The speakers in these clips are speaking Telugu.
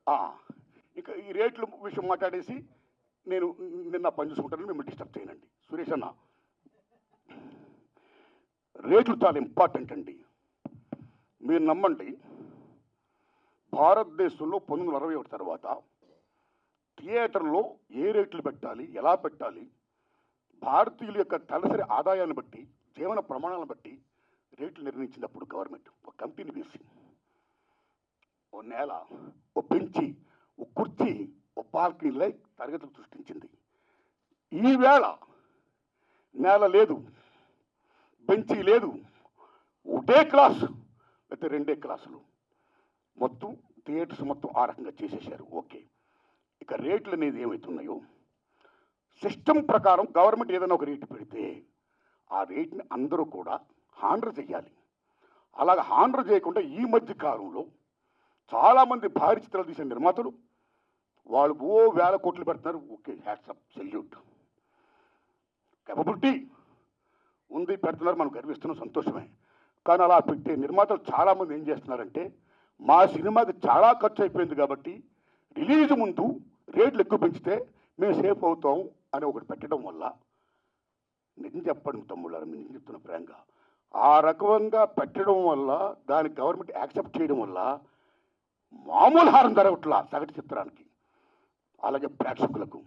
ఆ, ఇక ఈ రేట్ల విషయం మాట్లాడేసి నేను నిన్న పని చూసుకుంటాను, మిమ్మల్ని డిస్టర్బ్ చేయనండి. సురేష్ అన్న, రేట్లు చాలా ఇంపార్టెంట్ అండి. మీరు నమ్మండి, భారతదేశంలో 1961 తర్వాత థియేటర్లో ఏ రేట్లు పెట్టాలి, ఎలా పెట్టాలి, భారతీయుల యొక్క తలసరి ఆదాయాన్ని బట్టి, జీవన ప్రమాణాలను బట్టి రేట్లు నిర్ణయించినప్పుడు గవర్నమెంట్ ఒక కమిటీని వేసి ఓ నేల, ఓ బెంచి, ఓ కుర్చీ, ఓ పార్కింగ్ లైక్ తరగతులు సృష్టించింది. ఈవేళ నేల లేదు, బెంచీ లేదు, ఒకటే క్లాసు లేకపోతే రెండే క్లాసులు, మొత్తం థియేటర్స్ మొత్తం ఆ రకంగా చేసేసారు. ఓకే, ఇక రేట్లు అనేది ఏమవుతున్నాయో సిస్టమ్ ప్రకారం గవర్నమెంట్ ఏదైనా ఒక రేటు పెడితే ఆ రేట్ని అందరూ కూడా హాండర్ చేయాలి. అలాగ హాండర్ చేయకుండా ఈ మధ్య కాలంలో చాలామంది భారీ చిత్రాలు తీసిన నిర్మాతలు వాళ్ళు వేల కోట్లు పెడుతున్నారు. ఓకే, హ్యాట్సప్, సెల్యూట్, కేపబిలిటీ ఉంది, పెడుతున్నారు, మనం గర్విస్తున్నాం, సంతోషమే. కానీ అలా పెట్టే నిర్మాతలు చాలామంది ఏం చేస్తున్నారంటే, మా సినిమాకి చాలా ఖర్చు అయిపోయింది కాబట్టి రిలీజ్ ముందు రేట్లు ఎక్కువ పెంచితే మేము సేఫ్ అవుతాం అని ఒకటి పెట్టడం వల్ల, నిజం చెప్పండి తమ్ముళ్ళారా, నేను చెప్తున్న ఫ్రాంక్గా, ఆ రకంగా పెట్టడం వల్ల, దానికి గవర్నమెంట్ యాక్సెప్ట్ చేయడం వల్ల మామూలు హారం జరగట్లా సగటు చిత్రానికి. అలాగే ప్రేక్షకులకు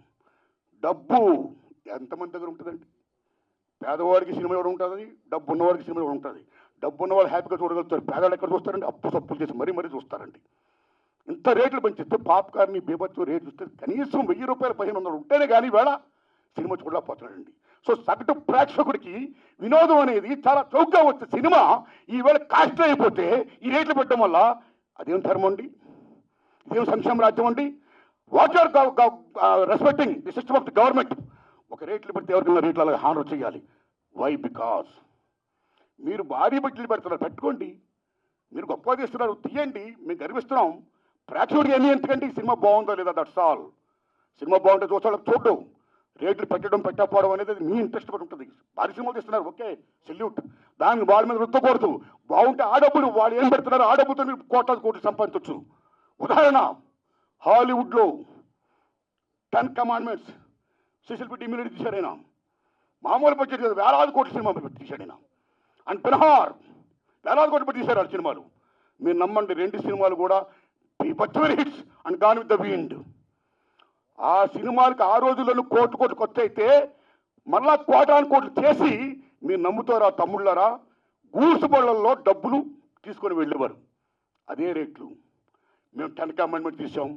డబ్బు ఎంతమంది దగ్గర ఉంటుందండి? పేదవాడికి సినిమా ఎవరు ఉంటుంది, డబ్బు ఉన్నవాడికి సినిమా ఎవరు ఉంటుంది? డబ్బు ఉన్నవాళ్ళు హ్యాపీగా చూడగలుగుతారు, పేదవాళ్ళు ఎక్కడ చూస్తారండి? అప్పు సప్పులు చేసి మరీ చూస్తారండి. ఇంత రేట్లు పెంచిస్తే పాప్కార్న్ బీభత్సం రేట్లు చూస్తే కనీసం 1000 రూపాయలు 1500 ఉంటేనే కానీ వేళ సినిమా చూడలేకపోతున్నాడండి. సో సగటు ప్రేక్షకుడికి వినోదం అనేది చాలా చౌకగా వచ్చే సినిమా ఈవేళ కాస్ట్ అయిపోతే ఈ రేట్లు పెట్టడం వల్ల అదేం ధర్మం అండి? ఇదేం సంక్షేమ రాజ్యం అండి? What are respecting the system of the government. ఒక రేట్లు పెడితే ఎవరికైనా రేట్లు అలాగే హానర్ చేయాలి. వై? బికాస్ మీరు భారీ బడ్జెట్లు పెడుతున్నారు, పెట్టుకోండి. మీరు గొప్పగా తీస్తున్నారు, తీయండి, మేము గర్విస్తున్నాం. ప్రేక్షకుడికి ఎన్ని ఎందుకండి? సినిమా బాగుందో లేదా, దట్స్ ఆల్. సినిమా బాగుంటే చూస్తాడు, చూడడం. రేట్లు పెట్టడం పెట్టకపోవడం అనేది మీ ఇంట్రెస్ట్ పడి ఉంటుంది. భారీ సినిమాలు తీస్తున్నారు, ఓకే, సెల్యూట్. దాన్ని వాళ్ళ మీద రుద్దకూడదు. బాగుంటే ఆ డబ్బులు వాళ్ళు ఏం పెడుతున్నారు, ఆ డబ్బుతో మీరు కోట్లు సంపాదించవచ్చు. ఉదాహరణ, హాలీవుడ్లో 10 కమాండ్మెంట్స్ సిసిల్ పెట్టి ఇమ్యూనిటీ తీశాడైనా, మామూలు బడ్జెట్ కదా, వేలాది కోట్ల సినిమా తీశాడైనా. అండ్ బెన్హార్ వేలాది కోట్లు పెట్టి తీశారు ఆ సినిమాలు. మీరు నమ్మండి, 2 సినిమాలు కూడా బీభత్సమైన hits. And gone with the wind. ఆ సినిమాలకి ఆ రోజుల్లో కోట్లు ఖర్చు అయితే మళ్ళా కోట్లు చేసి, మీరు నమ్ముతారా తమ్ముళ్ళారా, గూడ్స్ బళ్ళల్లో డబ్బులు తీసుకొని వెళ్ళేవారు. అదే రేట్లు. మేము 10 కమాండ్మెంట్ తీసాం,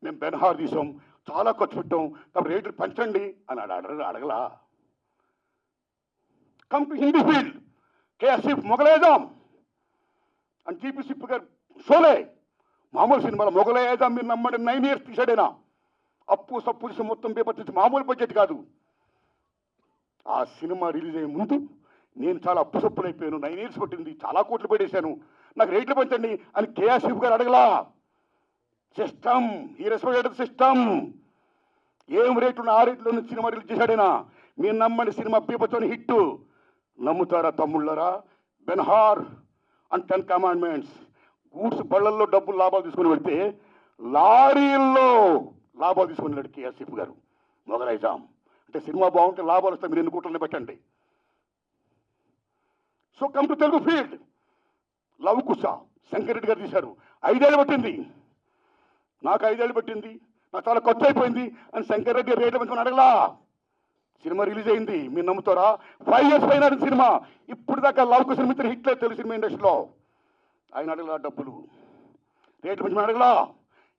మేము బెన్హార్ తీసాం, చాలా ఖర్చు పెట్టాం, కాబట్టి రేట్లు పెంచండి అని అడగలా. కమ్ టు హిందీ ఫీల్డ్, కేఎస్ఎఫ్ మొగలేదాం అండ్ జీపీ సిప్ గారు షోలే, మామూలు సినిమాలో మొగలేదాం మీరు నమ్మండి 9 years తీసాడైనా. అప్పు సప్పు తీసి మొత్తం బీభత్సం, మామూలు బడ్జెట్ కాదు. ఆ సినిమా రిలీజ్ అయ్యే ముందు నేను చాలా అప్పు సప్పులు అయిపోయాను, 9 years పట్టింది, చాలా కోట్లు పెట్టేశాను, నాకు రేట్లు పెంచండి అని కేఎస్ఎఫ్ గారు అడగలా. సిస్టమ్, ఈ రెస్పెక్టెడ్ సిస్టమ్. ఏం రేట్లు ఆ రేట్లో సినిమా రిలీజ్ చేశాడైనా. మీరు నమ్మండి, సినిమా బీభత్సం హిట్. నమ్ముతారా తమ్ముళ్ళరా? బెన్హార్ అండ్ 10 కమాండ్మెంట్స్ గూడ్స్ బళ్ళల్లో డబ్బులు లాభాలు తీసుకుని వెళ్తే లారీల్లో లాభాలు తీసుకుని వెళ్ళాడు కేఎస్ఎఫ్ గారు. మొగలైజాం అంటే సినిమా బాగుంటే లాభాలు వస్తాయి, మీరు 2 కోట్లని పెట్టండి. So come to Telugu field. Lava Kusa Shankar Reddy గారు తీశారు, 5 ఏళ్ళు పట్టింది, నాకు 5 ఏళ్ళు పట్టింది, నాకు చాలా ఖర్చు అయిపోయింది అని శంకర్ రెడ్డి రేట్లు పెంచుకొని అడగలా. సినిమా రిలీజ్ అయింది, మీరు నమ్ముతారా? 5 years పైన సినిమా. ఇప్పుడు దాకా లవ్ కుశ మిత్ర హిట్ లేదు తెలుగు సినిమా ఇండస్ట్రీలో. ఆయన అడగలా డబ్బులు, రేట్లు పెంచి అడగలా.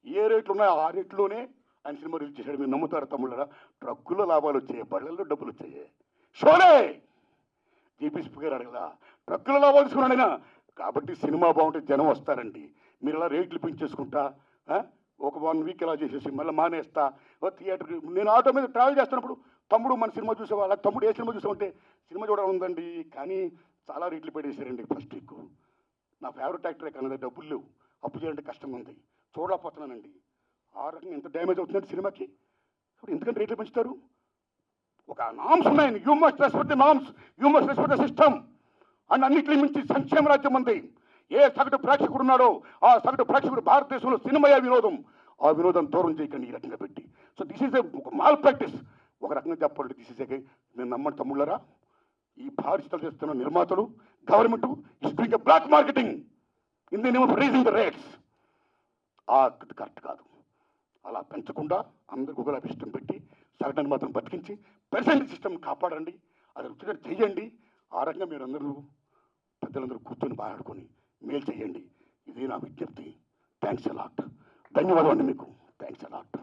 ఏ రేట్లు ఉన్నాయో ఆ రేట్లోనే ఆయన సినిమా రిలీజ్ చేశాడు. మీరు నమ్ముతారు తమ్ముళ్ళరా? ట్రక్కులో లాభాలు వచ్చాయి, బళ్ళల్లో డబ్బులు వచ్చాయి. షోలే జీపీసీ గారు అడగలా, ట్రక్కులో లాభాలు తీసుకున్నాడు ఆయన. కాబట్టి సినిమా బాగుంటే జనం వస్తారండి. మీరు ఇలా రేట్లు పెంచేసుకుంటా ఒక 1 week ఇలా చేసేసి మళ్ళీ మానేస్తా. థియేటర్కి నేను ఆటో మీద ట్రావెల్ చేస్తున్నప్పుడు, తమ్ముడు మన సినిమా చూసేవా, తమ్ముడు ఏ సినిమా చూసామంటే సినిమా చూడాలి ఉందండి, కానీ చాలా రేట్లు పెట్టేశారండి ఫస్ట్ వీక్. నా ఫేవరెట్ యాక్టరే కానీ డబ్బులు లేవు, అప్పు చేయాలంటే కష్టంగా ఉంది, చూడలేకపోతున్నానండి. ఆ రకంగా ఎంత డ్యామేజ్ అవుతుందండి సినిమాకి. ఇప్పుడు ఎందుకంటే రేట్లు పెంచుతారు? ఒక నామ్స్ ఉన్నాయి, you must respect the norms, you must respect the system. And అన్నింటినీ మించి సంక్షేమ రాజ్యం ఉంది. ఏ సగటు ప్రేక్షకుడు ఉన్నాడో ఆ సగటు ప్రేక్షకుడు భారతదేశంలో సినిమా వినోదం. ఆ వినోదం దూరం చేయకండి ఈ రకంగా పెట్టి. సో దిస్ ఈజ్ ఒక మాల్ ప్రాక్టీస్. ఒక రకంగా చెప్పాలంటే దిస్ ఈజ్ నేను నమ్మండి తమ్ముళ్ళరా, ఈ భారీ చిత్రాలు చేస్తున్న నిర్మాతలు, government is doing a black marketing in the name of raising the rates. అది కరెక్ట్ కాదు. అలా పెంచకుండా అందరికి ఒకలా ఇష్టం పెట్టి సగటుని మాత్రం బతికించి పెర్సెంట్ సిస్టమ్ కాపాడండి. అది వచ్చినట్టు చెయ్యండి. ఆ రకంగా మీరు అందరూ పెద్దలందరూ కూర్చొని మాట్లాడుకొని మేలు చేయండి. ఇదే నా విజ్ఞప్తి. Thanks a lot. ధన్యవాదాలు అండి మీకు. Thanks a lot.